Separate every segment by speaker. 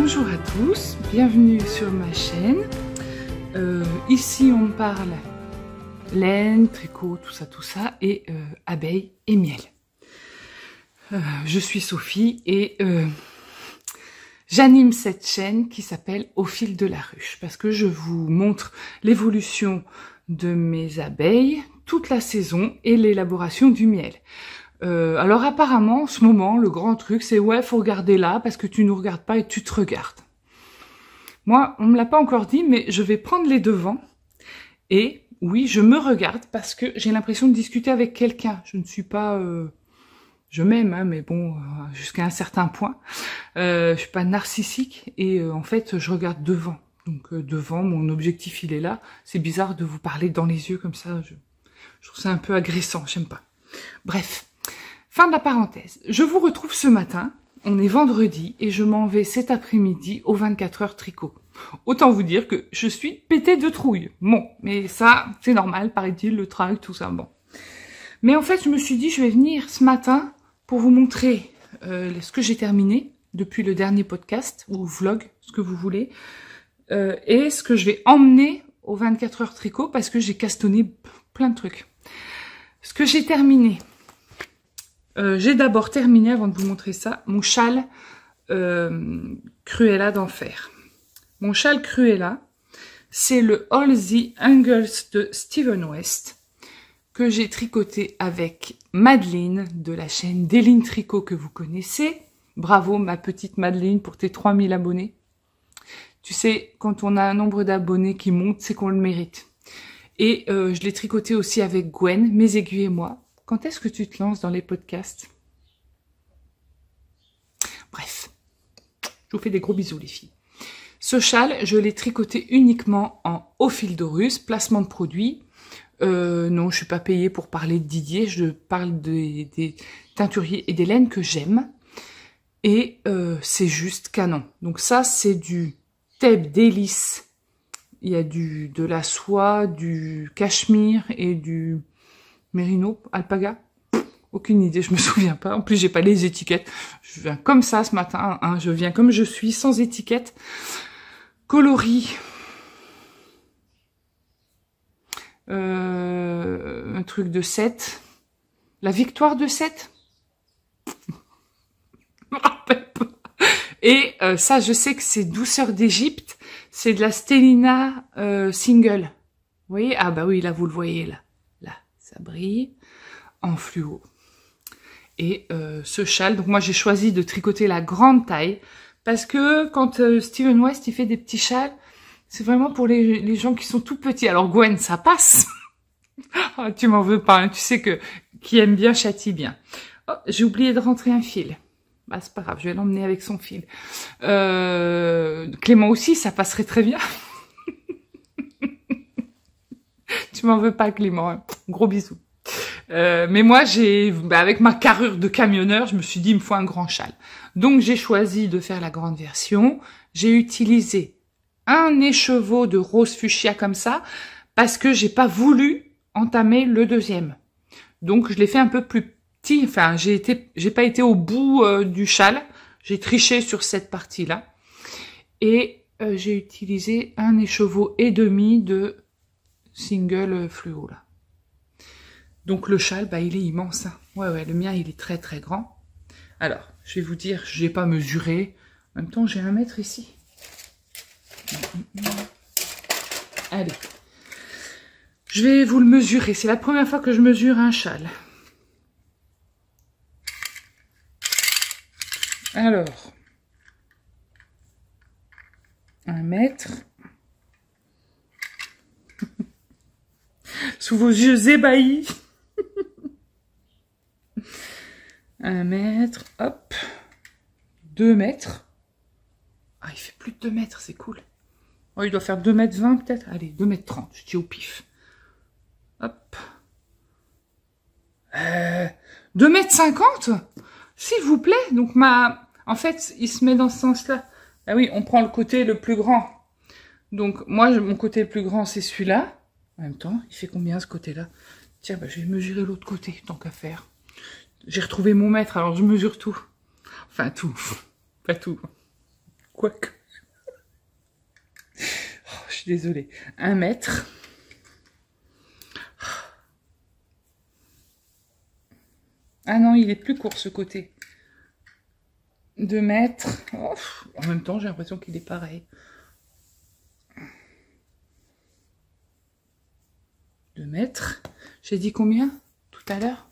Speaker 1: Bonjour à tous, bienvenue sur ma chaîne. Ici on parle laine, tricot, tout ça, et abeilles et miel. Je suis Sophie et j'anime cette chaîne qui s'appelle Au fil de la ruche parce que je vous montre l'évolution de mes abeilles toute la saison et l'élaboration du miel. Alors apparemment, en ce moment, le grand truc, c'est ouais, faut regarder là parce que tu nous regardes pas et tu te regardes. Moi, on me l'a pas encore dit, mais je vais prendre les devants. Et oui, je me regarde parce que j'ai l'impression de discuter avec quelqu'un. Je ne suis pas... je m'aime, hein, mais bon, jusqu'à un certain point. Je suis pas narcissique et en fait, je regarde devant. Donc devant, mon objectif, il est là. C'est bizarre de vous parler dans les yeux comme ça. Je trouve ça un peu agressant, j'aime pas. Bref. Fin de la parenthèse. Je vous retrouve ce matin, on est vendredi, et je m'en vais cet après-midi au 24 heures tricot. Autant vous dire que je suis pétée de trouille. Bon, mais ça, c'est normal, paraît-il, le travail, tout ça, bon. Mais en fait, je me suis dit, je vais venir ce matin pour vous montrer ce que j'ai terminé depuis le dernier podcast, ou vlog, ce que vous voulez, et ce que je vais emmener au 24 heures tricot, parce que j'ai castonné plein de trucs. Ce que j'ai terminé... j'ai d'abord terminé, avant de vous montrer ça, mon châle Cruella d'enfer. Mon châle Cruella, c'est le Halsey Angles de Steven West, que j'ai tricoté avec Madeleine, de la chaîne Deline Tricot que vous connaissez. Bravo ma petite Madeleine pour tes 3000 abonnés. Tu sais, quand on a un nombre d'abonnés qui monte, c'est qu'on le mérite. Et je l'ai tricoté aussi avec Gwen, mes aiguilles et moi. Quand est-ce que tu te lances dans les podcasts? Bref, je vous fais des gros bisous les filles. Ce châle, je l'ai tricoté uniquement en au fil de russe, placement de produit. Non, je suis pas payée pour parler de Didier, je parle des teinturiers et des laines que j'aime. Et c'est juste canon. Donc ça, c'est du Thèbes délice. Il y a de la soie, du cachemire et du... Mérino, alpaga, aucune idée, je me souviens pas. En plus, j'ai pas les étiquettes. Je viens comme ça ce matin, hein. Je viens comme je suis, sans étiquette. Coloris. Un truc de 7. La victoire de 7. Je me rappelle pas. Et ça, je sais que c'est Douceur d'Égypte. C'est de la Stellina single. Vous voyez? Ah bah oui, là, vous le voyez, là. Ça brille en fluo. Et ce châle, donc moi j'ai choisi de tricoter la grande taille parce que quand Steven West il fait des petits châles, c'est vraiment pour les gens qui sont tout petits. Alors Gwen, ça passe. Oh, tu m'en veux pas, hein. Tu sais que qui aime bien châtie bien. Oh, j'ai oublié de rentrer un fil. Bah c'est pas grave, je vais l'emmener avec son fil. Clément aussi, ça passerait très bien. Tu m'en veux pas, Clément, hein. Gros bisous. Mais moi, avec ma carrure de camionneur, je me suis dit, il me faut un grand châle. Donc, j'ai choisi de faire la grande version. J'ai utilisé un écheveau de rose fuchsia comme ça, parce que j'ai pas voulu entamer le deuxième. Donc, je l'ai fait un peu plus petit. Enfin, j'ai pas été au bout du châle. J'ai triché sur cette partie-là. Et j'ai utilisé un écheveau et demi de single fluo, là. Donc le châle, bah il est immense, hein. Ouais, le mien, il est très très grand. Alors, je vais vous dire, je n'ai pas mesuré. En même temps, j'ai 1 mètre ici. Allez. Je vais vous le mesurer. C'est la première fois que je mesure un châle. Alors, 1 mètre. Sous vos yeux ébahis. 1 mètre, hop. 2 mètres. Ah, il fait plus de 2 mètres, c'est cool. Oh, il doit faire 2 mètres 20 peut-être. Allez, 2 mètres 30, je dis au pif. Hop. 2 mètres 50, s'il vous plaît. Donc en fait, il se met dans ce sens-là. Ah oui, on prend le côté le plus grand. Donc moi, mon côté le plus grand, c'est celui-là. En même temps, il fait combien ce côté-là? Tiens, bah, je vais mesurer l'autre côté, tant qu'à faire. J'ai retrouvé mon mètre, alors je mesure tout. Enfin, tout. Pas tout. Quoique. Oh, je suis désolée. 1 mètre. Ah non, il est plus court ce côté. 2 mètres. Oh, en même temps, j'ai l'impression qu'il est pareil. 2 mètres. J'ai dit combien tout à l'heure?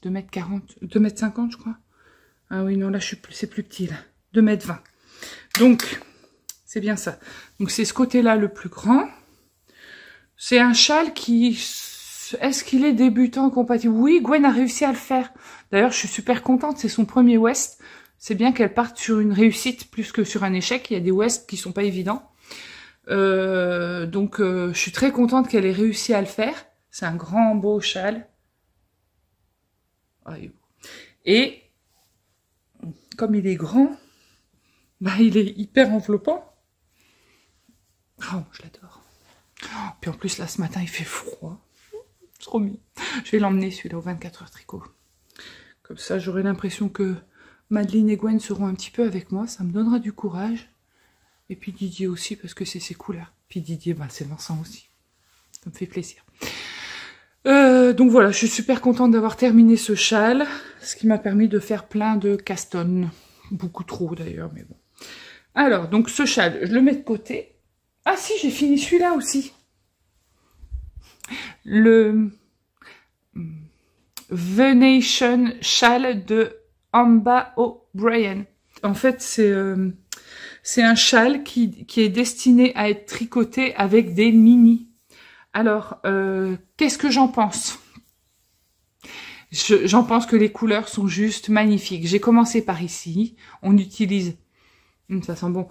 Speaker 1: 2 mètres 40, 2 mètres 50, je crois. Ah oui, non, là, c'est plus petit, là. 2 mètres 20. Donc, c'est bien ça. Donc, c'est ce côté-là le plus grand. C'est un châle qui... Est-ce qu'il est débutant compatible? Oui, Gwen a réussi à le faire. D'ailleurs, je suis super contente. C'est son premier West. C'est bien qu'elle parte sur une réussite plus que sur un échec. Il y a des West qui sont pas évidents. Donc, je suis très contente qu'elle ait réussi à le faire. C'est un grand, beau châle. Ah, il est beau. Et, comme il est grand, bah, il est hyper enveloppant. Oh, je l'adore. Oh, puis en plus, là, ce matin, il fait froid. Trop mignon. Je vais l'emmener, celui-là, au 24 heures tricot. Comme ça, j'aurai l'impression que Madeleine et Gwen seront un petit peu avec moi. Ça me donnera du courage. Et puis Didier aussi, parce que c'est ses couleurs. Puis Didier, bah, c'est Vincent aussi. Ça me fait plaisir. Donc voilà, je suis super contente d'avoir terminé ce châle. Ce qui m'a permis de faire plein de castones. Beaucoup trop, d'ailleurs, mais bon. Alors, donc ce châle, je le mets de côté. Ah si, j'ai fini celui-là aussi. Le Venation châle de Amba O'Brien. En fait, c'est un châle qui est destiné à être tricoté avec des mini. Alors, qu'est-ce que j'en pense? J'en pense que les couleurs sont juste magnifiques. J'ai commencé par ici. On utilise... ça sent bon.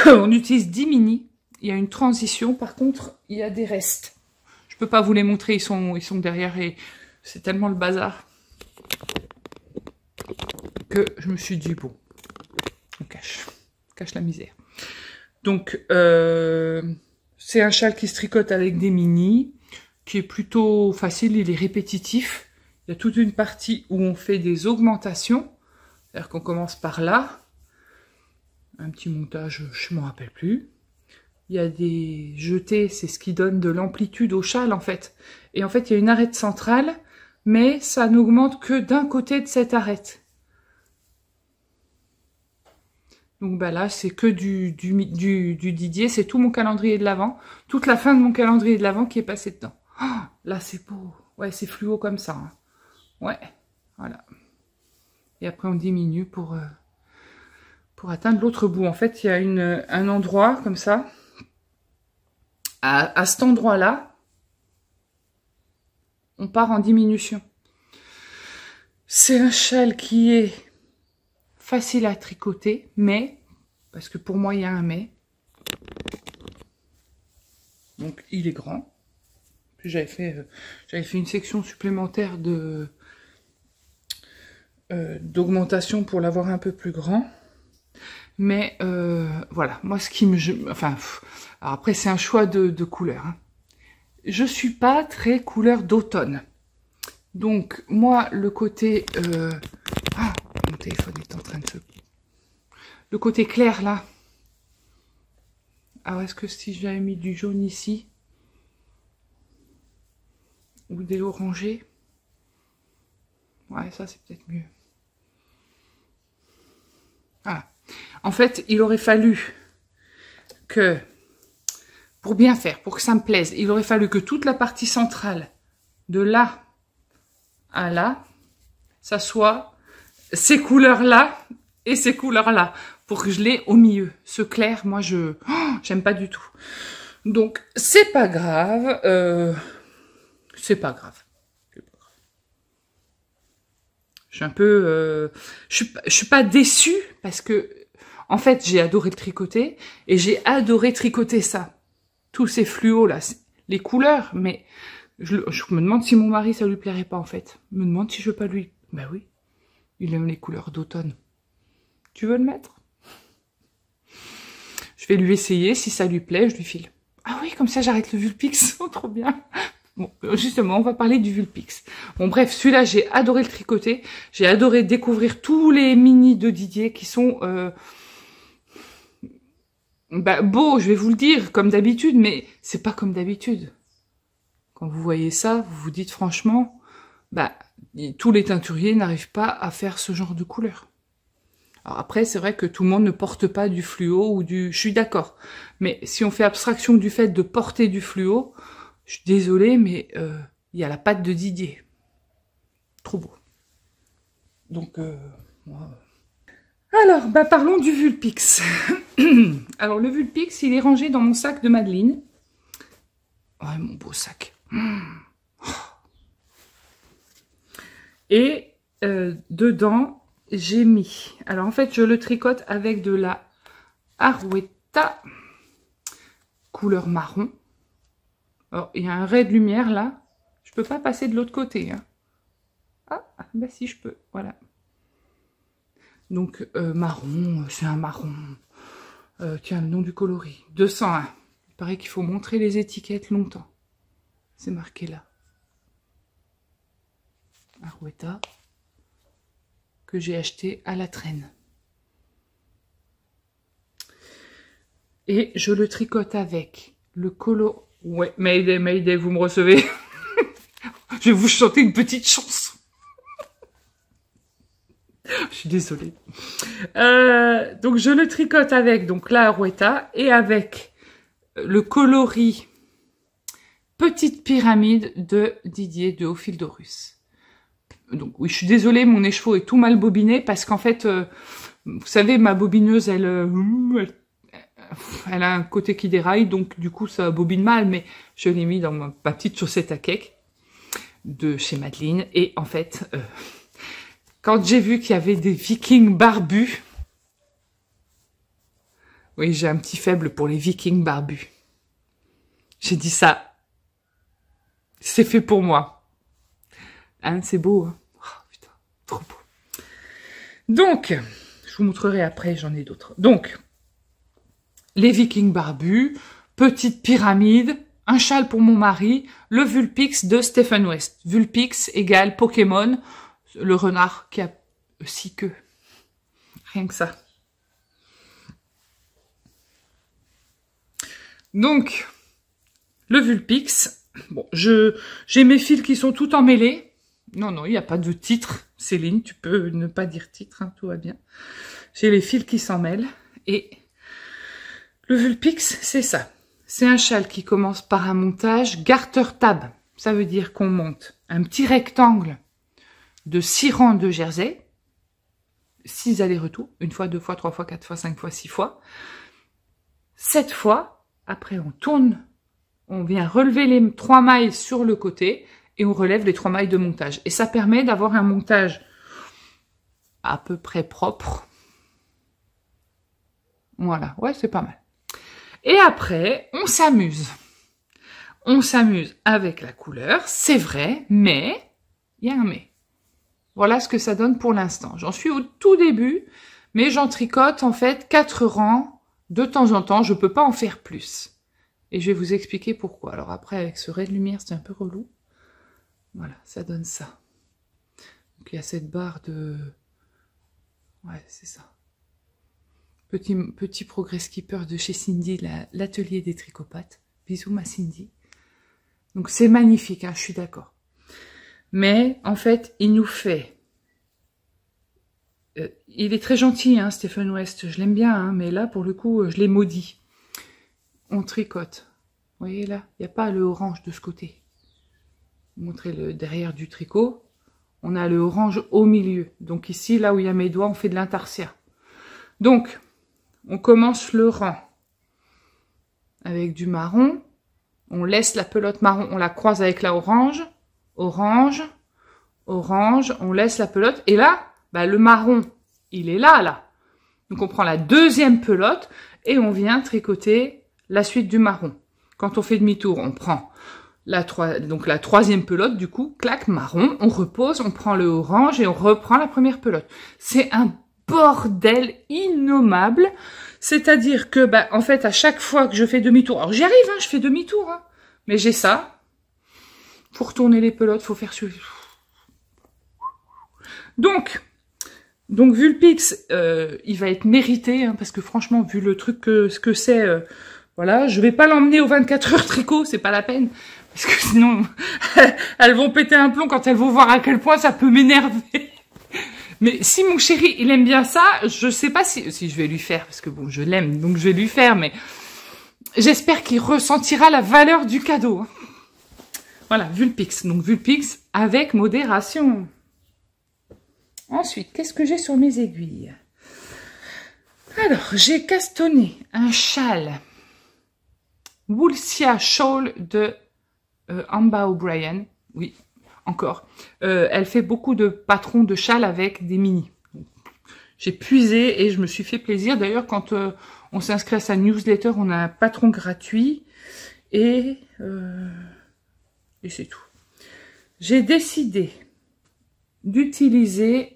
Speaker 1: On utilise 10 mini. Il y a une transition. Par contre, il y a des restes. Je peux pas vous les montrer. Ils sont derrière et c'est tellement le bazar que je me suis dit, bon, on cache la misère. Donc, c'est un châle qui se tricote avec des mini, qui est plutôt facile, il est répétitif. Il y a toute une partie où on fait des augmentations, c'est-à-dire qu'on commence par là, un petit montage, je ne m'en rappelle plus. Il y a des jetés, c'est ce qui donne de l'amplitude au châle en fait. Et en fait, il y a une arête centrale, mais ça n'augmente que d'un côté de cette arête. Donc bah là, c'est que du Didier, c'est tout mon calendrier de l'Avent, toute la fin de mon calendrier de l'Avent qui est passé dedans. Oh, là, c'est beau. Ouais, c'est fluo comme ça. Hein. Ouais, voilà. Et après, on diminue pour atteindre l'autre bout. En fait, il y a un endroit comme ça. À cet endroit-là, on part en diminution. C'est un châle qui est facile à tricoter, mais, parce que pour moi, il y a un mais. Donc, il est grand. Puis j'avais fait une section supplémentaire d'augmentation pour l'avoir un peu plus grand. Mais voilà, moi ce qui me... Enfin, alors après c'est un choix de couleur. Hein. Je suis pas très couleur d'automne. Donc moi le côté... Ah, mon téléphone est en train de se... Le côté clair là. Alors est-ce que si j'avais mis du jaune ici, ou des orangés, ouais ça c'est peut-être mieux. Voilà. En fait, il aurait fallu que, pour bien faire, pour que ça me plaise, il aurait fallu que toute la partie centrale, de là à là, ça soit ces couleurs-là et ces couleurs-là, pour que je l'ai au milieu. Ce clair, moi, j'aime pas du tout. Donc, c'est pas grave. C'est pas grave. Je suis un peu... je suis pas déçue parce que, en fait, j'ai adoré le tricoter et j'ai adoré tricoter ça. Tous ces fluos là, les couleurs, mais je me demande si mon mari, ça lui plairait pas en fait. Je me demande si je veux pas lui... Ben oui, il aime les couleurs d'automne. Tu veux le mettre? Je vais lui essayer, si ça lui plaît, je lui file. Ah oui, comme ça j'arrête le Vulpix, oh, trop bien. Bon, justement, on va parler du Vulpix. Bon, bref, celui-là, j'ai adoré le tricoter. J'ai adoré découvrir tous les mini de Didier qui sont Bah, beau, je vais vous le dire, comme d'habitude, mais c'est pas comme d'habitude. Quand vous voyez ça, vous vous dites franchement, bah, tous les teinturiers n'arrivent pas à faire ce genre de couleur. Alors après, c'est vrai que tout le monde ne porte pas du fluo ou du... Je suis d'accord. Mais si on fait abstraction du fait de porter du fluo, je suis désolée, mais il y a la patte de Didier. Trop beau. Donc, alors, bah, parlons du Vulpix. Alors, le Vulpix, il est rangé dans mon sac de Madeleine. Ouais, mon beau sac. Et dedans, j'ai mis... Alors, en fait, je le tricote avec de la Arouetta couleur marron. Alors, il y a un ray de lumière, là. Je peux pas passer de l'autre côté, hein. Ah, bah si, je peux. Voilà. Donc, marron, c'est un marron. Tiens, le nom du coloris. 201. Il paraît qu'il faut montrer les étiquettes longtemps. C'est marqué là. Arouetta. Que j'ai acheté à la traîne. Et je le tricote avec le colo... Ouais, Mayday, Mayday, vous me recevez. Je vais vous chanter une petite chanson. Je suis désolée. Donc, je le tricote avec donc la Arouetta et avec le coloris Petite Pyramide de Didier de Au fil d'Horus. Donc, oui, je suis désolée, mon écheveau est tout mal bobiné parce qu'en fait, vous savez, ma bobineuse, elle a un côté qui déraille, donc du coup, ça bobine mal, mais je l'ai mis dans ma petite chaussette à cake de chez Madeleine. Et en fait... quand j'ai vu qu'il y avait des vikings barbus, oui, j'ai un petit faible pour les vikings barbus. J'ai dit ça, c'est fait pour moi. Hein, c'est beau, hein? Oh, putain, trop beau. Donc, je vous montrerai après, j'en ai d'autres. Donc, les vikings barbus, petite pyramide, un châle pour mon mari, le Vulpix de Stephen West. Vulpix égale Pokémon, le renard qui a 6 queues. Rien que ça. Donc, le Vulpix. Bon, j'ai mes fils qui sont tout emmêlés. Non, non, il n'y a pas de titre. Céline, tu peux ne pas dire titre, hein, tout va bien. J'ai les fils qui s'en mêlent. Et le Vulpix, c'est ça. C'est un châle qui commence par un montage garter tab. Ça veut dire qu'on monte un petit rectangle de 6 rangs de jersey, 6 allers-retours, 1 fois, 2 fois, 3 fois, 4 fois, 5 fois, 6 fois, 7 fois, après on tourne, on vient relever les 3 mailles sur le côté, et on relève les 3 mailles de montage. Et ça permet d'avoir un montage à peu près propre. Voilà, ouais, c'est pas mal. Et après, on s'amuse. On s'amuse avec la couleur, c'est vrai, mais, il y a un mais. Voilà ce que ça donne pour l'instant. J'en suis au tout début, mais j'en tricote en fait 4 rangs de temps en temps. Je peux pas en faire plus. Et je vais vous expliquer pourquoi. Alors après, avec ce ray de lumière, c'est un peu relou. Voilà, ça donne ça. Donc il y a cette barre de... Ouais, c'est ça. Petit progrès skipper de chez Cindy, l'atelier des tricopates. Bisous ma Cindy. Donc c'est magnifique, hein, je suis d'accord. Mais, en fait, il nous fait... il est très gentil, hein, Stephen West. Je l'aime bien, hein, mais là, pour le coup, je l'ai maudit. On tricote. Vous voyez, là, il n'y a pas le orange de ce côté. Montrer le derrière du tricot. On a le orange au milieu. Donc ici, là où il y a mes doigts, on fait de l'intarsia. Donc, on commence le rang avec du marron. On laisse la pelote marron, on la croise avec la orange. Orange, orange, on laisse la pelote. Et là, bah, le marron, il est là, là. Donc, on prend la deuxième pelote et on vient tricoter la suite du marron. Quand on fait demi-tour, on prend la troisième pelote, du coup, clac, marron, on repose, on prend le orange et on reprend la première pelote. C'est un bordel innommable. C'est-à-dire que, bah, en fait, à chaque fois que je fais demi-tour, alors j'y arrive, hein, je fais demi-tour, hein, mais j'ai ça. Pour tourner les pelotes, faut faire suivre. Donc, Donc Vulpix, il va être mérité, hein, parce que franchement, vu le truc ce que c'est, voilà, je vais pas l'emmener aux 24 heures tricot, c'est pas la peine, parce que sinon, elles vont péter un plomb quand elles vont voir à quel point ça peut m'énerver. Mais si mon chéri, il aime bien ça, je sais pas si je vais lui faire, parce que bon, je l'aime, donc je vais lui faire, mais j'espère qu'il ressentira la valeur du cadeau. Hein. Voilà, Vulpix. Donc Vulpix avec modération. Ensuite, qu'est-ce que j'ai sur mes aiguilles? Alors, j'ai castonné un châle Woolsia Shawl de Amba O'Brien. Oui, encore. Elle fait beaucoup de patrons de châles avec des mini. J'ai puisé et je me suis fait plaisir. D'ailleurs, quand on s'inscrit à sa newsletter, on a un patron gratuit et c'est tout. J'ai décidé d'utiliser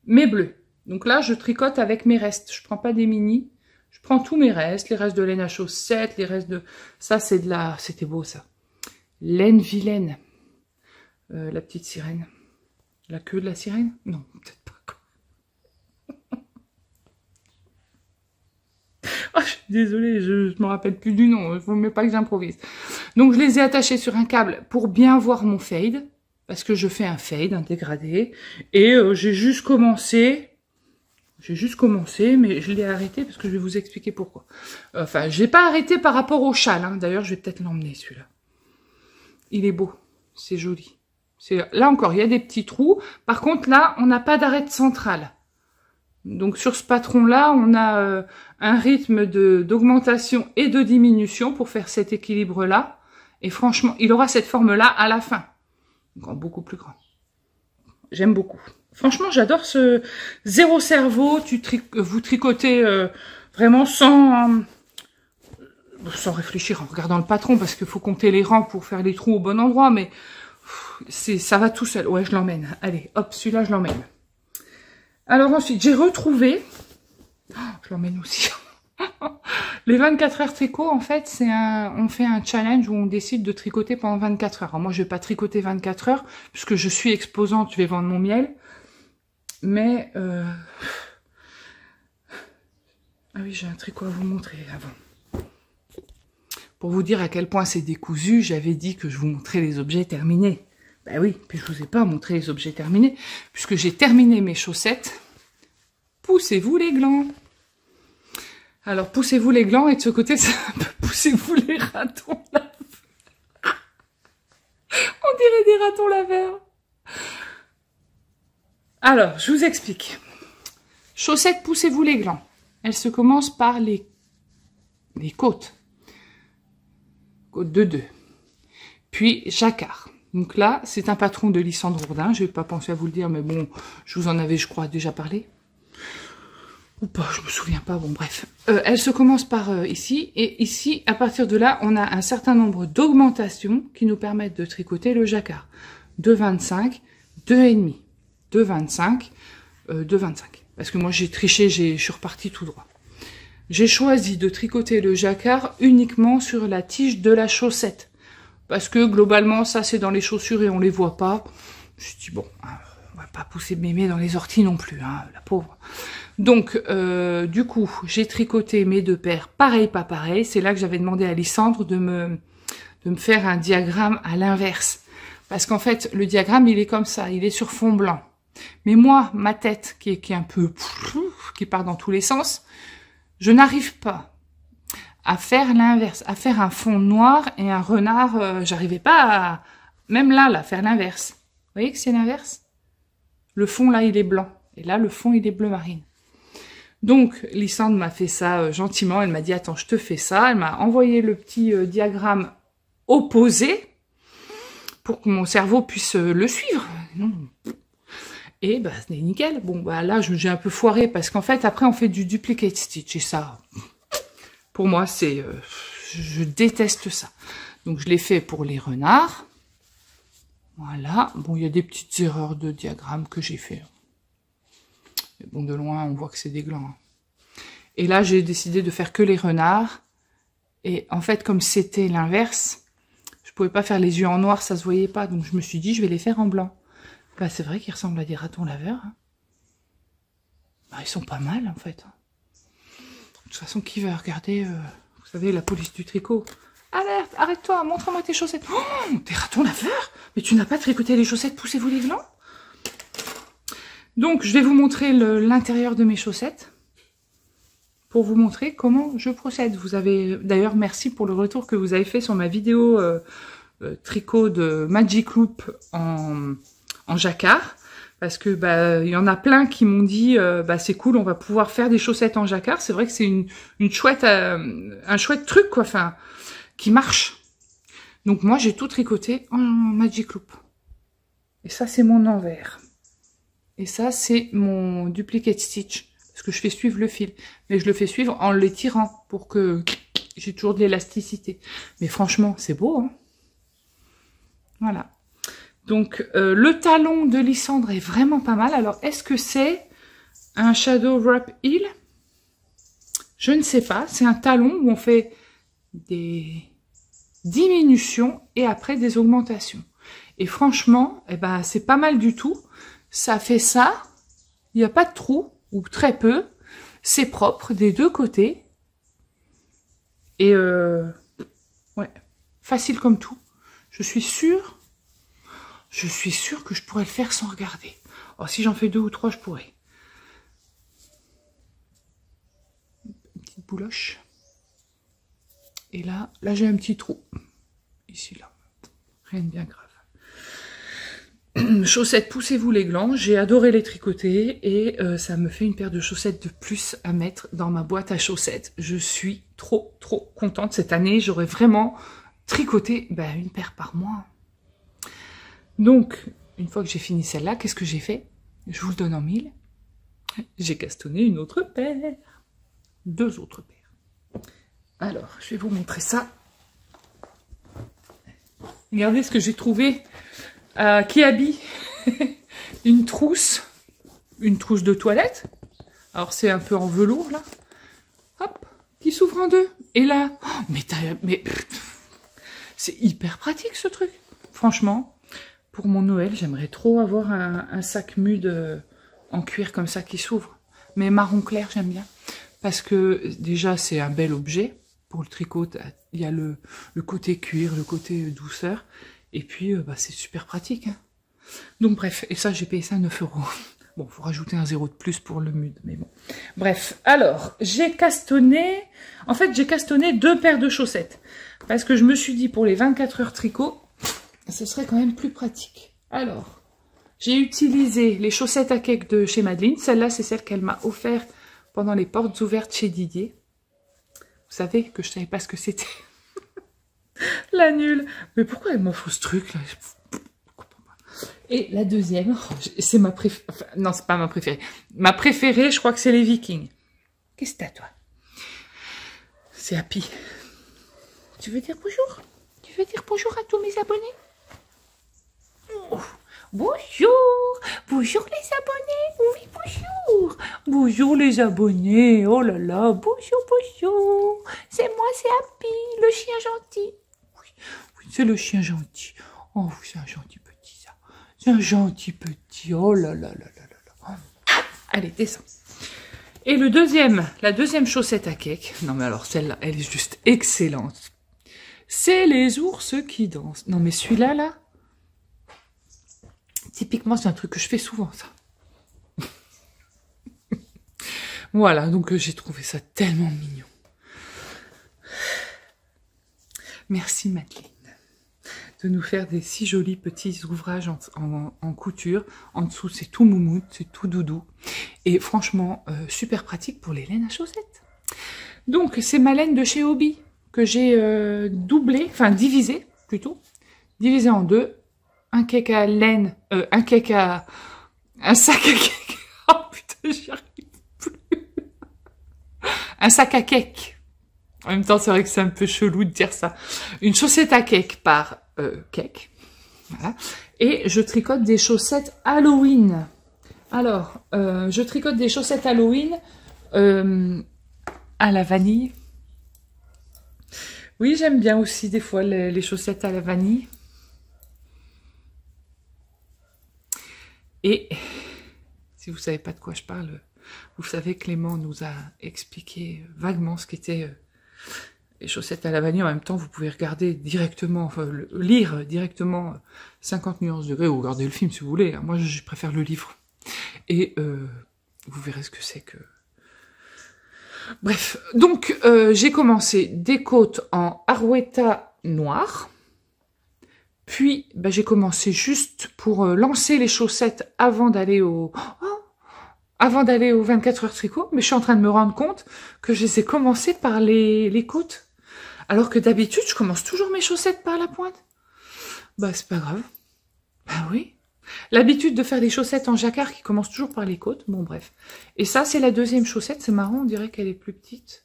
Speaker 1: mes bleus. Donc là, je tricote avec mes restes. Je prends pas des mini. Je prends tous mes restes. Les restes de laine à chaussettes, les restes de... Ça, c'est de la... C'était beau, ça. Laine vilaine. La petite sirène. La queue de la sirène? Non, peut-être pas. Oh, je suis désolée, je me rappelle plus du nom. Il faut même pas que j'improvise. Donc, je les ai attachés sur un câble pour bien voir mon fade. Parce que je fais un fade, un dégradé. Et j'ai juste commencé, mais je l'ai arrêté parce que je vais vous expliquer pourquoi. Enfin, j'ai pas arrêté par rapport au châle. Hein. D'ailleurs, je vais peut-être l'emmener, celui-là. Il est beau. C'est joli. Là encore, il y a des petits trous. Par contre, là, on n'a pas d'arête centrale. Donc, sur ce patron-là, on a un rythme d'augmentation et de diminution pour faire cet équilibre-là. Et franchement, il aura cette forme-là à la fin. Encore beaucoup plus grand. J'aime beaucoup. Franchement, j'adore ce zéro cerveau. Vous tricotez vraiment sans réfléchir en regardant le patron parce qu'il faut compter les rangs pour faire les trous au bon endroit. Mais ça va tout seul. Ouais, je l'emmène. Allez, hop, celui-là, je l'emmène. Alors ensuite, j'ai retrouvé... Oh, je l'emmène aussi. Les 24 heures tricot, en fait, on fait un challenge où on décide de tricoter pendant 24 heures. Alors moi, je vais pas tricoter 24 heures, puisque je suis exposante, je vais vendre mon miel. Mais, ah oui, j'ai un tricot à vous montrer avant. Pour vous dire à quel point c'est décousu, j'avais dit que je vous montrais les objets terminés. Ben oui, puis je vous ai pas montré les objets terminés, puisque j'ai terminé mes chaussettes. Poussez-vous les glands. Alors, poussez-vous les glands, et de ce côté, c'est un peu poussez-vous les ratons laveurs. On dirait des ratons laveurs. Alors, je vous explique. Chaussettes, poussez-vous les glands. Elle se commence par les côtes. Côte de 2. Puis, jacquard. Donc là, c'est un patron de Lysandre Bourdin. Je n'ai pas pensé à vous le dire, mais bon, je vous en avais, je crois, déjà parlé. Ou pas, je me souviens pas, bon bref. Elle se commence par ici, et ici, à partir de là, on a un certain nombre d'augmentations qui nous permettent de tricoter le jacquard. 2,25, 2,5, 2,25, 2,25. Parce que moi j'ai triché, je suis repartie tout droit. J'ai choisi de tricoter le jacquard uniquement sur la tige de la chaussette. Parce que globalement, ça c'est dans les chaussures et on les voit pas. Je me suis dit, bon, on va pas pousser mémé dans les orties non plus, hein, la pauvre. Donc, du coup, j'ai tricoté mes deux paires, pareil, pas pareil. C'est là que j'avais demandé à Lysandre de me faire un diagramme à l'inverse. Parce qu'en fait, le diagramme, il est comme ça, il est sur fond blanc. Mais moi, ma tête, qui est un peu... qui part dans tous les sens, je n'arrive pas à faire l'inverse, à faire un fond noir et un renard. J'arrivais pas à... Même là, faire l'inverse. Vous voyez que c'est l'inverse? Le fond, là, il est blanc. Et là, le fond, il est bleu marine. Donc, Lysandre m'a fait ça gentiment. Elle m'a dit, attends, je te fais ça. Elle m'a envoyé le petit diagramme opposé pour que mon cerveau puisse le suivre. Et bah, c'est nickel. Bon, bah là, j'ai un peu foiré parce qu'en fait, après, on fait du duplicate stitch. Et ça, pour moi, c'est... je déteste ça. Donc, je l'ai fait pour les renards. Voilà. Bon, il y a des petites erreurs de diagramme que j'ai fait. Mais bon, de loin, on voit que c'est des glands. Et là, j'ai décidé de faire que les renards. Et en fait, comme c'était l'inverse, je pouvais pas faire les yeux en noir, ça se voyait pas. Donc, je me suis dit, je vais les faire en blanc. Bah, c'est vrai qu'ils ressemblent à des ratons laveurs. Hein. Bah, ils sont pas mal, en fait. De toute façon, qui va regarder, vous savez, la police du tricot? Alerte, arrête-toi, montre-moi tes chaussettes. Oh, t'es raton laveur? Mais tu n'as pas tricoté les chaussettes, poussez-vous les glands? Donc, je vais vous montrer l'intérieur de mes chaussettes pour vous montrer comment je procède. Vous avez, d'ailleurs, merci pour le retour que vous avez fait sur ma vidéo tricot de Magic Loop en jacquard. Parce que bah il y en a plein qui m'ont dit bah c'est cool, on va pouvoir faire des chaussettes en jacquard. C'est vrai que c'est une chouette un chouette truc quoi, enfin qui marche. Donc moi j'ai tout tricoté en Magic Loop. Et ça c'est mon envers. Et ça c'est mon duplicate stitch parce que je fais suivre le fil, mais je le fais suivre en l'étirant pour que j'ai toujours de l'élasticité. Mais franchement c'est beau hein. Voilà. Donc, le talon de Lysandre est vraiment pas mal. Alors, est-ce que c'est un Shadow Wrap Heel? Je ne sais pas. C'est un talon où on fait des diminutions et après des augmentations. Et franchement, eh ben, c'est pas mal du tout. Ça fait ça. Il n'y a pas de trou, ou très peu. C'est propre des deux côtés. Et, ouais, facile comme tout. Je suis sûre que je pourrais le faire sans regarder. Oh, si j'en fais 2 ou 3, je pourrais. Une petite bouloche. Et là j'ai un petit trou. Ici, là. Rien de bien grave. Chaussettes, poussez-vous les glands. J'ai adoré les tricoter et ça me fait une paire de chaussettes de plus à mettre dans ma boîte à chaussettes. Je suis trop contente. Cette année, j'aurais vraiment tricoté une paire par mois. Donc, une fois que j'ai fini celle-là, qu'est-ce que j'ai fait? Je vous le donne en mille. J'ai castonné une autre paire. 2 autres paires. Alors, je vais vous montrer ça. Regardez ce que j'ai trouvé à Kiabi. Une trousse de toilette. Alors, c'est un peu en velours, là. Hop, qui s'ouvre en 2. Et là, oh, mais c'est hyper pratique, ce truc. Franchement. Pour mon Noël, j'aimerais trop avoir un sac mude en cuir comme ça qui s'ouvre. Mais marron clair, j'aime bien. Parce que déjà, c'est un bel objet. Pour le tricot, il y a le côté cuir, le côté douceur. Et puis, c'est super pratique. Hein. Donc bref, et ça, j'ai payé ça 9 €. Bon, faut rajouter un 0 de plus pour le mude, mais bon. Bref, alors, j'ai castonné... En fait, j'ai castonné 2 paires de chaussettes. Parce que je me suis dit, pour les 24 heures tricot... ce serait quand même plus pratique. Alors, j'ai utilisé les chaussettes à cake de chez Madeleine. Celle-là, c'est celle qu'elle m'a offert pendant les portes ouvertes chez Didier. Vous savez que je savais pas ce que c'était. La nulle. Mais pourquoi elle m'offre ce truc là? Et la deuxième, c'est ma préférée. Enfin, non, c'est pas ma préférée. Ma préférée, je crois que c'est les Vikings. Qu'est-ce que t'as, toi? C'est Happy. Tu veux dire bonjour? Tu veux dire bonjour à tous mes abonnés? Oh, bonjour, bonjour les abonnés, oui bonjour, bonjour les abonnés, oh là là, bonjour, c'est moi, c'est Happy, le chien gentil, oui c'est le chien gentil, oh c'est un gentil petit ça, c'est un gentil petit, oh là là là là là là, allez descends. Et la deuxième chaussette à cake, non mais alors celle-là, elle est juste excellente, c'est les ours qui dansent, non mais celui-là là, typiquement, c'est un truc que je fais souvent, ça. Voilà, donc j'ai trouvé ça tellement mignon. Merci Madeleine de nous faire des si jolis petits ouvrages en couture. En dessous, c'est tout moumoute, c'est tout doudou. Et franchement, super pratique pour les laines à chaussettes. Donc, c'est ma laine de chez Hobby que j'ai divisé plutôt. Divisé en 2. Un cake à laine, un sac à cake. Oh putain, j'y arrive plus. Un sac à cake. En même temps, c'est vrai que c'est un peu chelou de dire ça. Une chaussette à cake par cake. Voilà. Et je tricote des chaussettes Halloween. Alors, je tricote des chaussettes Halloween à la vanille. Oui, j'aime bien aussi des fois les chaussettes à la vanille. Et si vous savez pas de quoi je parle, vous savez, Clément nous a expliqué vaguement ce qu'étaient les chaussettes à la vanille. En même temps, vous pouvez regarder directement, enfin, lire directement 50 nuances degrés, ou regarder le film si vous voulez. Moi, je préfère le livre. Et vous verrez ce que c'est que... Bref, donc j'ai commencé des côtes en Arouetta noir. Puis, j'ai commencé juste pour lancer les chaussettes avant d'aller au 24 heures tricot. Mais je suis en train de me rendre compte que je les ai commencées par les côtes. Alors que d'habitude, je commence toujours mes chaussettes par la pointe. C'est pas grave. Oui. L'habitude de faire des chaussettes en jacquard qui commencent toujours par les côtes. Bon, bref. Et ça, c'est la deuxième chaussette. C'est marrant, on dirait qu'elle est plus petite.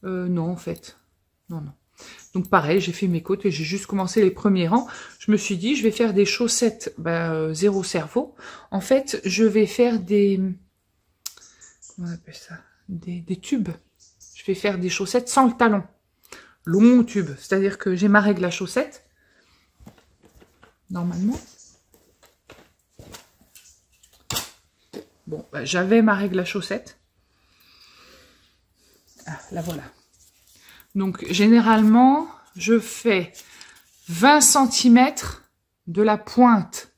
Speaker 1: Non, en fait. Non. Donc, pareil, j'ai fait mes côtes et j'ai juste commencé les premiers rangs. Je me suis dit, je vais faire des chaussettes zéro cerveau. En fait, je vais faire des... Comment on appelle ça? Des tubes. Je vais faire des chaussettes sans le talon. Long tube. C'est-à-dire que j'ai ma règle à chaussette. Normalement. Bon, j'avais ma règle à chaussettes. Ah, la voilà. Donc, généralement, je fais 20 cm de la pointe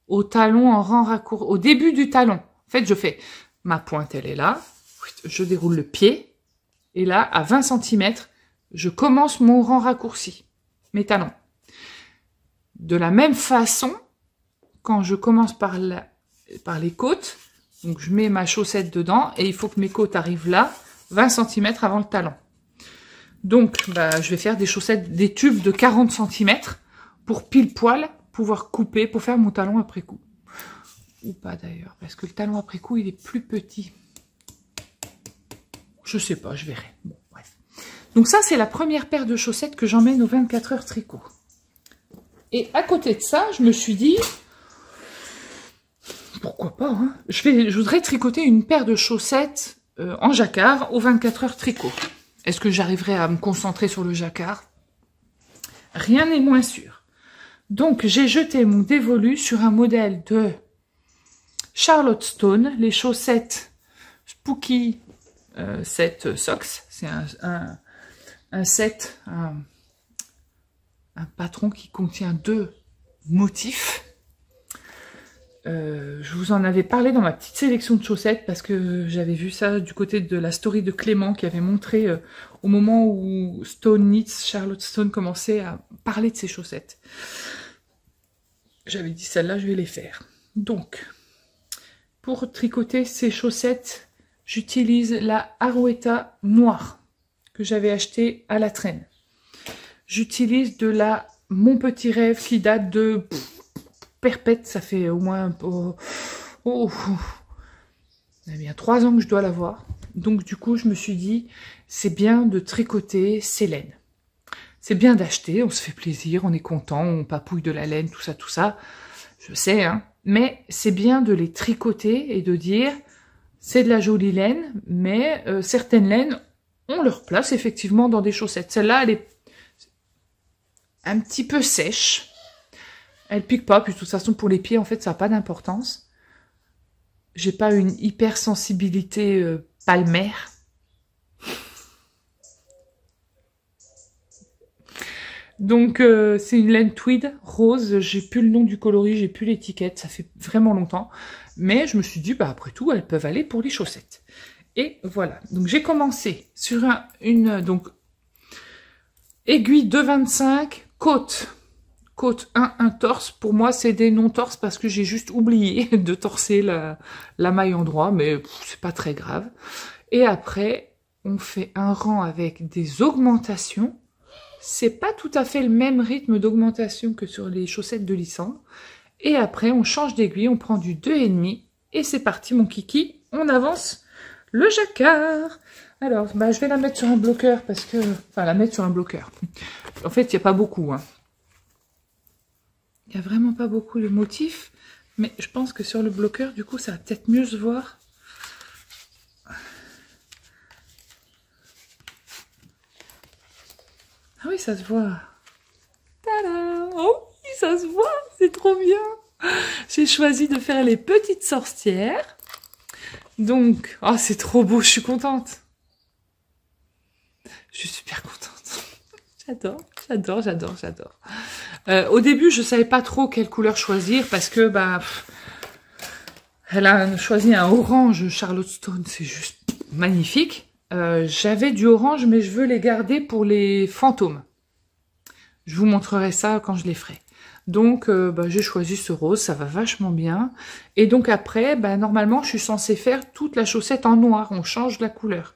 Speaker 1: au talon en rang raccourci, au début du talon. En fait, je fais ma pointe, elle est là. Je déroule le pied. Et là, à 20 cm, je commence mon rang raccourci, mes talons. De la même façon, quand je commence par les côtes, donc je mets ma chaussette dedans et il faut que mes côtes arrivent là, 20 cm avant le talon. Donc, je vais faire des chaussettes, des tubes de 40 cm pour pile poil pouvoir couper, pour faire mon talon après coup. Ou pas d'ailleurs, parce que le talon après coup, il est plus petit. Je sais pas, je verrai. Bon, bref. Donc ça, c'est la première paire de chaussettes que j'emmène aux 24 heures tricot. Et à côté de ça, je me suis dit... Pourquoi pas, hein. Je voudrais tricoter une paire de chaussettes en jacquard aux 24 heures tricot. Est-ce que j'arriverai à me concentrer sur le jacquard? Rien n'est moins sûr. Donc, j'ai jeté mon dévolu sur un modèle de Charlotte Stone, les chaussettes Spooky Set Socks. C'est un set, un patron qui contient 2 motifs. Je vous en avais parlé dans ma petite sélection de chaussettes parce que j'avais vu ça du côté de la story de Clément qui avait montré au moment où Stone Knits, Charlotte Stone commençait à parler de ses chaussettes. J'avais dit celle-là, je vais les faire. Donc, pour tricoter ces chaussettes, j'utilise la Arouetta noire que j'avais achetée à la traîne. J'utilise de la Mon Petit Rêve qui date de... perpète, ça fait au moins il y a bien 3 ans que je dois l'avoir. Donc du coup, je me suis dit, c'est bien de tricoter ces laines. C'est bien d'acheter, on se fait plaisir, on est content, on papouille de la laine, tout ça. Je sais, hein. Mais c'est bien de les tricoter et de dire, c'est de la jolie laine, mais certaines laines ont leur place effectivement dans des chaussettes. Celle-là, elle est un petit peu sèche. Elle pique pas, puis de toute façon pour les pieds, en fait, ça n'a pas d'importance. J'ai pas une hypersensibilité palmaire. Donc c'est une laine tweed rose, j'ai plus le nom du coloris, j'ai plus l'étiquette, ça fait vraiment longtemps. Mais je me suis dit, après tout, elles peuvent aller pour les chaussettes. Et voilà, donc j'ai commencé sur donc aiguille 2,25, côte 1 torse. Pour moi, c'est des non-torses parce que j'ai juste oublié de torser la maille endroit, mais c'est pas très grave. Et après, on fait un rang avec des augmentations. C'est pas tout à fait le même rythme d'augmentation que sur les chaussettes de Lysandre. Et après, on change d'aiguille, on prend du 2,5 et c'est parti, mon kiki. On avance le jacquard. Alors, je vais la mettre sur un bloqueur parce que... Enfin, la mettre sur un bloqueur. En fait, il n'y a pas beaucoup, hein. Il n'y a vraiment pas beaucoup de motifs, mais je pense que sur le bloqueur, du coup, ça va peut-être mieux se voir. Ah oui, ça se voit. Tada! Oh oui, ça se voit, c'est trop bien. J'ai choisi de faire les petites sorcières. Donc, oh, c'est trop beau, je suis contente. Je suis super contente. J'adore, j'adore, j'adore, j'adore. Au début, je savais pas trop quelle couleur choisir parce que, bah, elle a choisi un orange Charlotte Stone, c'est juste magnifique. J'avais du orange, mais je veux les garder pour les fantômes. Je vous montrerai ça quand je les ferai. Donc, bah, j'ai choisi ce rose, ça va vachement bien. Et donc après, bah, normalement, je suis censée faire toute la chaussette en noir. On change la couleur.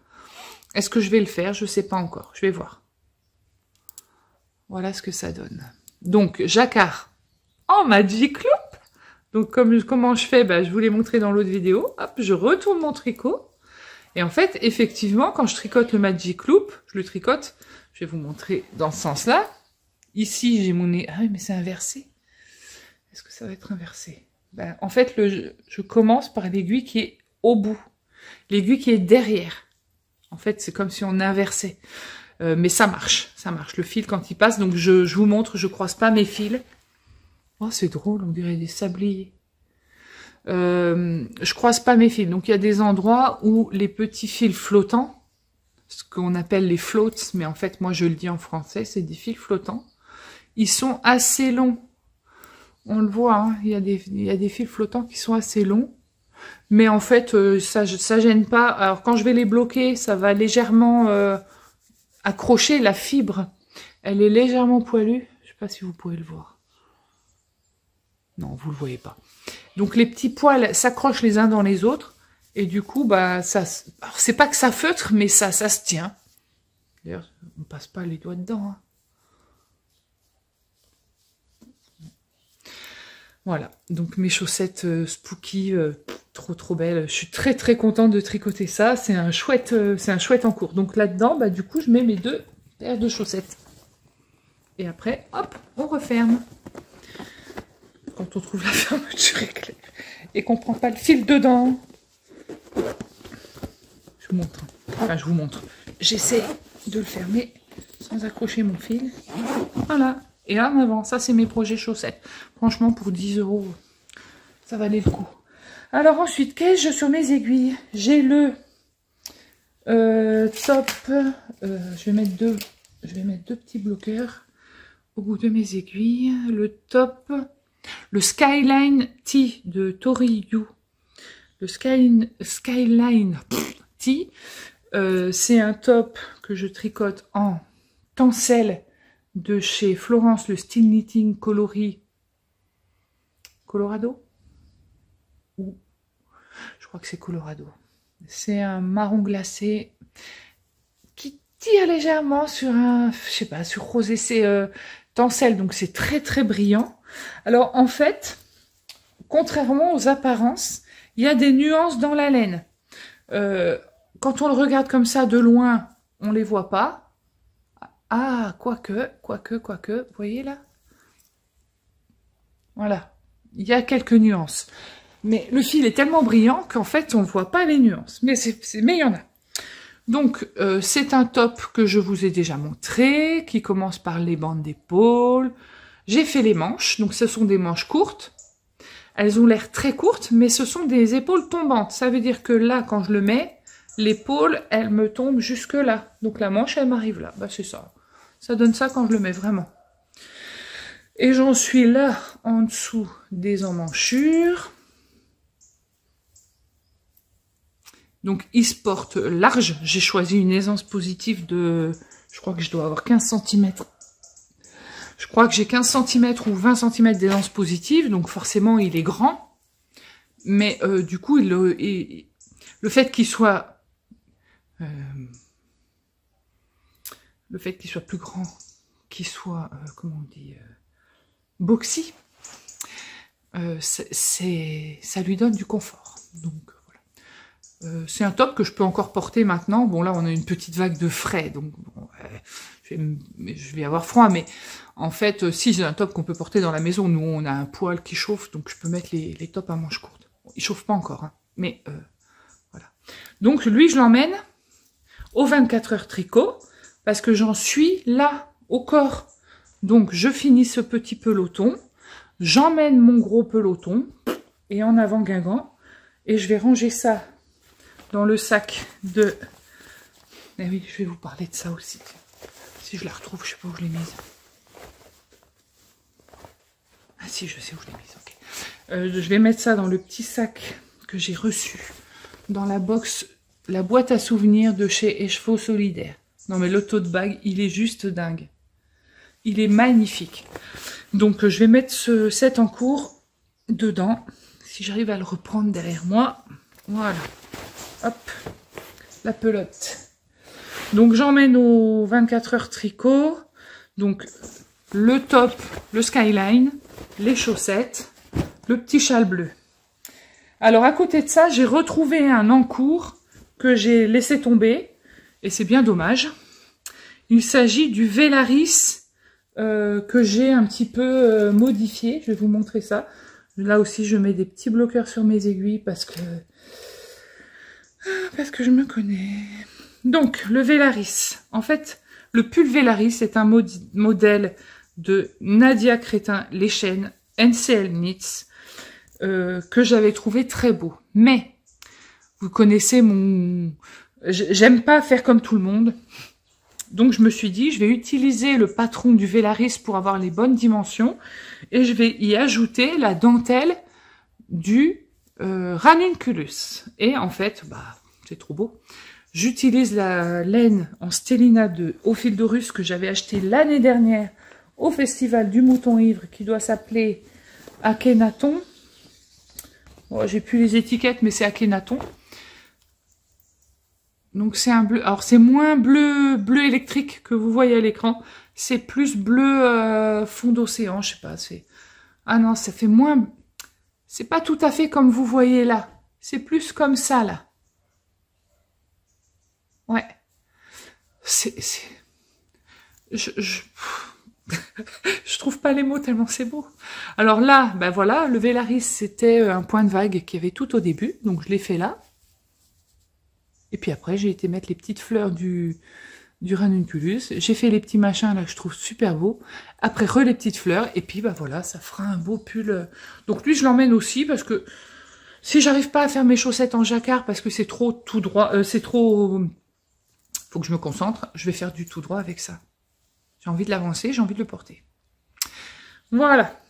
Speaker 1: Est-ce que je vais le faire? Je sais pas encore. Je vais voir. Voilà ce que ça donne. Donc, jacquard en Magic Loop. Donc, comment je fais? Bah, je vous l'ai montré dans l'autre vidéo. Hop, je retourne mon tricot. Et en fait, effectivement, quand je tricote le Magic Loop, je le tricote, je vais vous montrer dans ce sens-là. Ici, j'ai mon nez. Ah oui, mais c'est inversé. Est-ce que ça va être inversé? Ben, en fait, je commence par l'aiguille qui est au bout. L'aiguille qui est derrière. En fait, c'est comme si on inversait. Mais ça marche. Ça marche. Le fil, quand il passe, donc je vous montre, je croise pas mes fils. Oh, c'est drôle, on dirait des sabliers. Je croise pas mes fils. Donc, il y a des endroits où les petits fils flottants, ce qu'on appelle les floats, mais en fait, moi, je le dis en français, c'est des fils flottants. Ils sont assez longs. On le voit, hein, il y a des fils flottants qui sont assez longs. Mais en fait, ça gêne pas. Alors, quand je vais les bloquer, ça va légèrement accrocher la fibre. Elle est légèrement poilue. Je sais pas si vous pouvez le voir. Non, vous le voyez pas. Donc, les petits poils s'accrochent les uns dans les autres. Et du coup, bah, alors, c'est pas que ça feutre, mais ça se tient. D'ailleurs, on passe pas les doigts dedans, hein. Voilà, donc mes chaussettes spooky, trop belles. Je suis très contente de tricoter ça. C'est un chouette en cours. Donc là-dedans, bah du coup, je mets mes 2 paires de chaussettes. Et après, hop, on referme. Quand on trouve la fermeture et qu'on prend pas le fil dedans. Je vous montre. Enfin, je vous montre. J'essaie de le fermer sans accrocher mon fil. Voilà. Et là, en avant, ça c'est mes projets chaussettes. Franchement, pour 10 €, ça valait le coup. Alors ensuite, qu'ai-je sur mes aiguilles? J'ai le top. Je vais mettre deux petits bloqueurs au bout de mes aiguilles. Le top, le Skyline T de Tori Yu. Le Skyline T, c'est un top que je tricote en tencel de chez Florence, le Steel Knitting Colorado, ou je crois que c'est Colorado. C'est un marron glacé qui tire légèrement sur un, je sais pas, sur rosé, c'est tencel, donc c'est très brillant. Alors en fait, contrairement aux apparences, il y a des nuances dans la laine. Quand on le regarde comme ça de loin, on les voit pas. Ah, quoique, vous voyez là? Voilà, il y a quelques nuances. Mais le fil est tellement brillant qu'en fait, on ne voit pas les nuances. Mais il y en a. Donc, c'est un top que je vous ai déjà montré, qui commence par les bandes d'épaule. J'ai fait les manches, donc ce sont des manches courtes. Elles ont l'air très courtes, mais ce sont des épaules tombantes. Ça veut dire que là, quand je le mets, l'épaule, elle me tombe jusque là. Donc la manche, elle m'arrive là. Bah, c'est ça. Ça donne ça quand je le mets vraiment. Et j'en suis là, en dessous des emmanchures. Donc, il se porte large. J'ai choisi une aisance positive de... Je crois que je dois avoir 15 cm. Je crois que j'ai 15 cm ou 20 cm d'aisance positive. Donc, forcément, il est grand. Mais du coup, le fait qu'il soit... le fait qu'il soit plus grand, qu'il soit, comment on dit, boxy, ça lui donne du confort. Donc voilà. C'est un top que je peux encore porter maintenant. Bon là, on a une petite vague de frais, donc bon, je vais avoir froid, mais en fait, si c'est un top qu'on peut porter dans la maison, nous on a un poêle qui chauffe, donc je peux mettre les tops à manches courtes. Bon, il chauffe pas encore, hein, mais voilà. Donc lui, je l'emmène au 24 heures tricot, parce que j'en suis là, au corps. Donc, je finis ce petit peloton, j'emmène mon gros peloton, et en avant Guingamp, et je vais ranger ça dans le sac de... Eh oui, je vais vous parler de ça aussi. Si je la retrouve, je sais pas où je l'ai mise. Ah si, je sais où je l'ai mise, ok. Je vais mettre ça dans le petit sac que j'ai reçu dans la box, la boîte à souvenirs de chez Écheveau Solidaire. Non mais le tote bag, il est juste dingue. Il est magnifique. Donc je vais mettre ce set en cours dedans. Si j'arrive à le reprendre derrière moi. Voilà. Hop. La pelote. Donc j'emmène aux 24 heures tricot. Donc le top, le skyline, les chaussettes, le petit châle bleu. Alors à côté de ça, j'ai retrouvé un encours que j'ai laissé tomber. Et c'est bien dommage. Il s'agit du Vélaris que j'ai un petit peu modifié. Je vais vous montrer ça. Là aussi, je mets des petits bloqueurs sur mes aiguilles parce que je me connais. Donc, le Vélaris. En fait, le pull Vélaris est un modèle de Nadia Crétin Les Chaînes NCL Knits que j'avais trouvé très beau. Mais, vous connaissez mon... J'aime pas faire comme tout le monde. Donc, je me suis dit, je vais utiliser le patron du Vélaris pour avoir les bonnes dimensions. Et je vais y ajouter la dentelle du Ranunculus. Et en fait, bah, c'est trop beau. J'utilise la laine en stélina de Au fil de Russe que j'avais acheté l'année dernière au Festival du Mouton Ivre, qui doit s'appeler Akhenaton. Bon, j'ai plus les étiquettes, mais c'est Akhenaton. Donc c'est un bleu, alors c'est moins bleu électrique que vous voyez à l'écran, c'est plus bleu fond d'océan, je sais pas, c'est... Ah non, ça fait moins... C'est pas tout à fait comme vous voyez là, c'est plus comme ça là. Ouais. Je trouve pas les mots tellement c'est beau. Alors là, ben voilà, le Vélaris c'était un point de vague qu'il y avait tout au début, donc je l'ai fait là. Et puis après, j'ai été mettre les petites fleurs du Ranunculus. J'ai fait les petits machins là que je trouve super beaux. Après, les petites fleurs. Et puis, bah voilà, ça fera un beau pull. Donc lui, je l'emmène aussi parce que si j'arrive pas à faire mes chaussettes en jacquard parce que c'est trop tout droit, c'est trop... Faut que je me concentre. Je vais faire du tout droit avec ça. J'ai envie de l'avancer, j'ai envie de le porter. Voilà.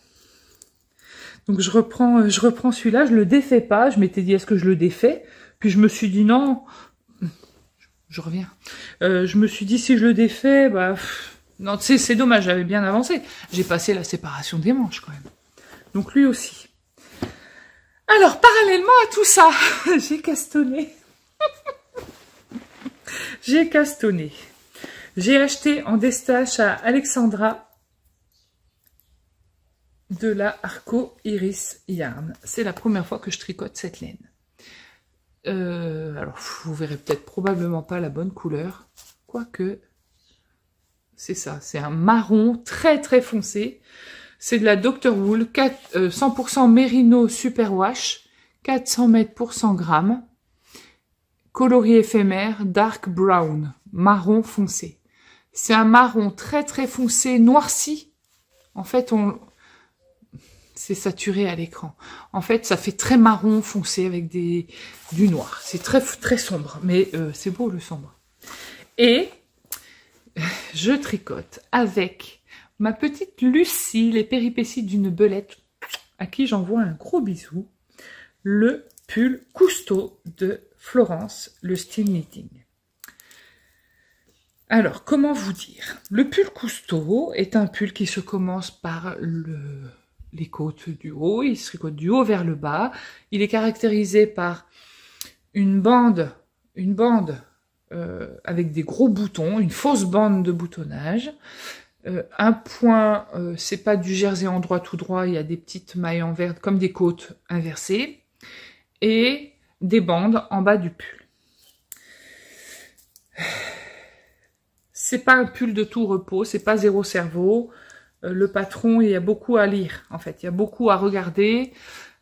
Speaker 1: Donc je reprends celui-là, je le défais pas. Je m'étais dit, est-ce que je le défais? Puis je me suis dit, non... Je reviens. Je me suis dit, si je le défais, bah... Non, c'est dommage, j'avais bien avancé. J'ai passé la séparation des manches, quand même. Donc, lui aussi. Alors, parallèlement à tout ça, j'ai castonné. J'ai castonné. J'ai acheté en destache à Alexandra de la Arco Iris Yarn. C'est la première fois que je tricote cette laine. Alors, vous verrez peut-être probablement pas la bonne couleur, quoique c'est ça, c'est un marron très très foncé. C'est de la Dr. Wool, 100% Merino Superwash, 400 mètres pour 100 grammes, coloris éphémère, dark brown, marron foncé. C'est un marron très très foncé, noirci. En fait, c'est saturé à l'écran. En fait, ça fait très marron foncé avec du noir. C'est très très sombre, mais c'est beau le sombre. Et je tricote avec ma petite Lucie, les péripéties d'une belette, à qui j'envoie un gros bisou, le pull Cousteau de Florence, le style knitting. Alors, comment vous dire? Le pull Cousteau est un pull qui se commence par les côtes du haut, il se tricote du haut vers le bas. Il est caractérisé par une bande avec des gros boutons, une fausse bande de boutonnage. Un point, c'est pas du jersey en droit tout droit, il y a des petites mailles en vert comme des côtes inversées. Et des bandes en bas du pull. C'est pas un pull de tout repos, c'est pas zéro cerveau. Le patron, il y a beaucoup à lire, en fait. Il y a beaucoup à regarder.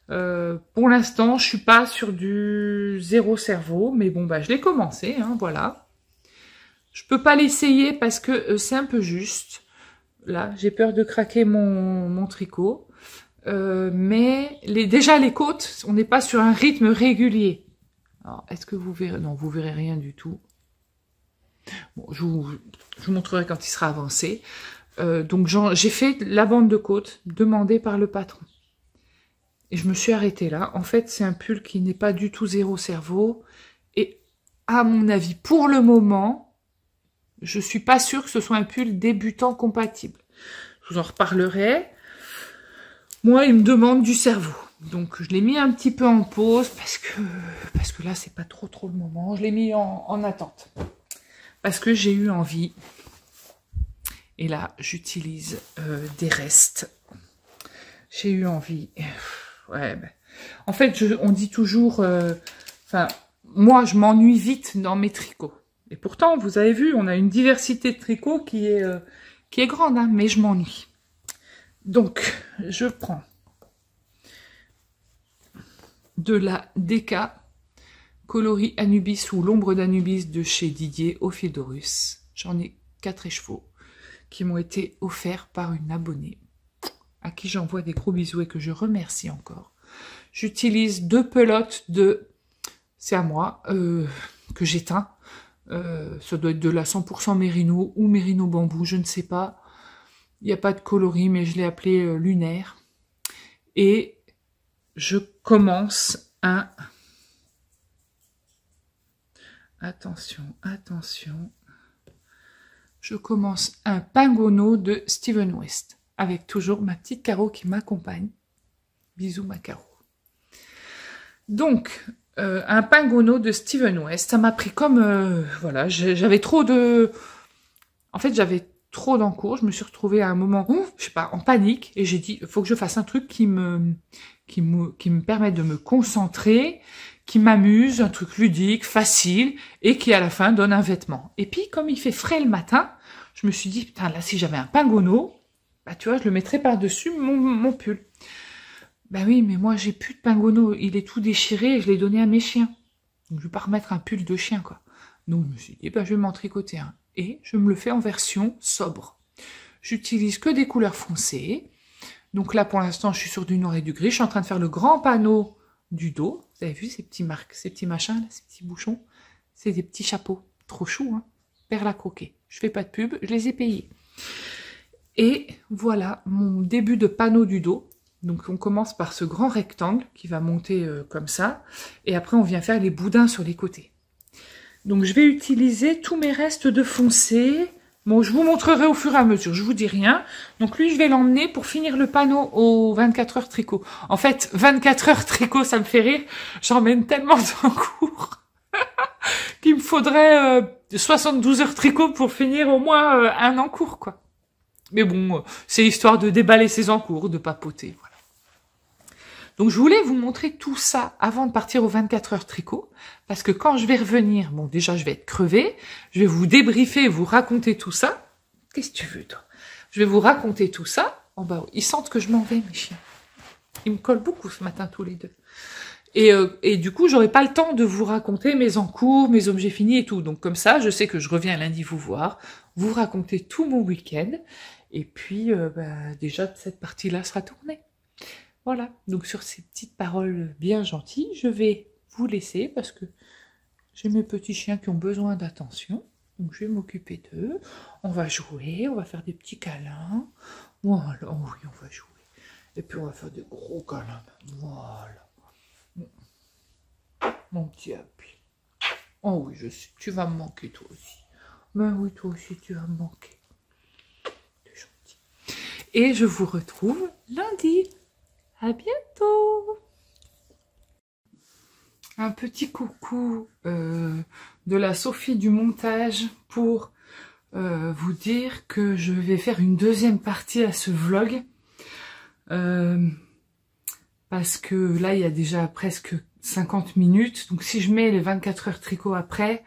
Speaker 1: Pour l'instant, je suis pas sur du zéro cerveau, mais bon, bah, je l'ai commencé, hein, voilà. Je peux pas l'essayer parce que c'est un peu juste. Là, j'ai peur de craquer mon tricot. Mais déjà, les côtes, on n'est pas sur un rythme régulier. Alors, est-ce que vous verrez? Non, vous verrez rien du tout. Bon, je vous montrerai quand il sera avancé. Donc, j'ai fait la bande de côte demandée par le patron. Et je me suis arrêtée là. En fait, c'est un pull qui n'est pas du tout zéro cerveau. Et à mon avis, pour le moment, je suis pas sûre que ce soit un pull débutant compatible. Je vous en reparlerai. Moi, il me demande du cerveau. Donc, je l'ai mis un petit peu en pause parce que là, c'est pas trop le moment. Je l'ai mis en attente. Parce que j'ai eu envie. Et là, j'utilise des restes. J'ai eu envie. Ouais, ben. En fait, on dit toujours... moi, je m'ennuie vite dans mes tricots. Et pourtant, vous avez vu, on a une diversité de tricots qui est grande, hein, mais je m'ennuie. Donc, je prends de la DK coloris Anubis ou l'ombre d'Anubis de chez Didier Ophidorus. J'en ai 4 écheveaux qui m'ont été offerts par une abonnée à qui j'envoie des gros bisous et que je remercie encore. J'utilise 2 pelotes de... C'est à moi, que j'éteins. Ça doit être de la 100% mérino ou mérino bambou, je ne sais pas. Il n'y a pas de coloris, mais je l'ai appelé lunaire. Et je commence un... Attention, attention. Je commence un Pingono de Steven West. Avec toujours ma petite Caro qui m'accompagne. Bisous ma Caro. Donc, un Pingono de Steven West. Ça m'a pris comme... voilà, j'avais trop de... En fait, j'avais trop d'encours. Je me suis retrouvée à un moment, je sais pas, en panique. Et j'ai dit, il faut que je fasse un truc qui me permette de me concentrer, qui m'amuse, un truc ludique, facile, et qui à la fin donne un vêtement. Et puis, comme il fait frais le matin, je me suis dit, putain, là, si j'avais un Pingono, bah tu vois, je le mettrais par-dessus mon pull. Ben oui, mais moi, j'ai plus de Pingono. Il est tout déchiré et je l'ai donné à mes chiens. Donc, je vais pas remettre un pull de chien, quoi. Donc, je me suis dit, ben, je vais m'en tricoter un. Et je me le fais en version sobre. J'utilise que des couleurs foncées. Donc là, pour l'instant, je suis sur du noir et du gris. Je suis en train de faire le grand panneau du dos. Vous avez vu ces petits machins, là, ces petits bouchons? C'est des petits chapeaux. Trop chou, hein? Perles à croquer. Je fais pas de pub, je les ai payés. Et voilà mon début de panneau du dos. Donc on commence par ce grand rectangle qui va monter comme ça. Et après, on vient faire les boudins sur les côtés. Donc je vais utiliser tous mes restes de foncé. Bon, je vous montrerai au fur et à mesure, je vous dis rien. Donc lui, je vais l'emmener pour finir le panneau aux 24 heures tricot. En fait, 24 heures tricot, ça me fait rire. J'emmène tellement en cours qu'il me faudrait 72 heures tricot pour finir au moins un encours, quoi. Mais bon, c'est histoire de déballer ses encours, de papoter, voilà. Donc je voulais vous montrer tout ça avant de partir aux 24 heures tricot, parce que quand je vais revenir, bon déjà je vais être crevée, je vais vous débriefer, vous raconter tout ça. Qu'est-ce que tu veux toi? Je vais vous raconter tout ça. Oh bah, ils sentent que je m'en vais, mes chiens. Ils me collent beaucoup ce matin tous les deux. Et du coup, j'aurai pas le temps de vous raconter mes encours, mes objets finis et tout. Donc comme ça, je sais que je reviens lundi vous voir, vous raconter tout mon week-end. Et puis, déjà, cette partie-là sera tournée. Voilà. Donc sur ces petites paroles bien gentilles, je vais vous laisser parce que j'ai mes petits chiens qui ont besoin d'attention. Donc je vais m'occuper d'eux. On va jouer, on va faire des petits câlins. Voilà. Oh oui, on va jouer. Et puis on va faire des gros câlins. Voilà. Mon petit appui. Oh oui, je sais, tu vas me manquer toi aussi. Ben oui, toi aussi, tu vas me manquer. C'est gentil. Et je vous retrouve lundi. À bientôt. Un petit coucou de la Sophie du montage pour vous dire que je vais faire une deuxième partie à ce vlog. Parce que là, il y a déjà presque 50 minutes. Donc si je mets les 24 heures tricot après,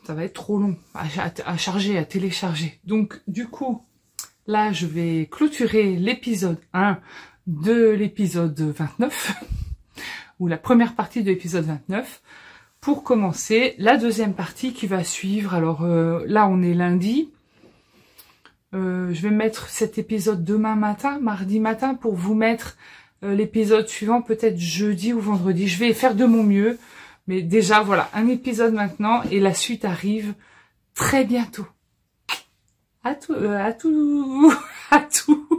Speaker 1: ça va être trop long à charger, à télécharger. Donc du coup, là, je vais clôturer l'épisode 1 de l'épisode 29, ou la première partie de l'épisode 29, pour commencer la deuxième partie qui va suivre. Alors là, on est lundi. Je vais mettre cet épisode demain matin, mardi matin, pour vous mettre l'épisode suivant peut-être jeudi ou vendredi. Je vais faire de mon mieux. Mais déjà, voilà, un épisode maintenant et la suite arrive très bientôt. À tout, à tout.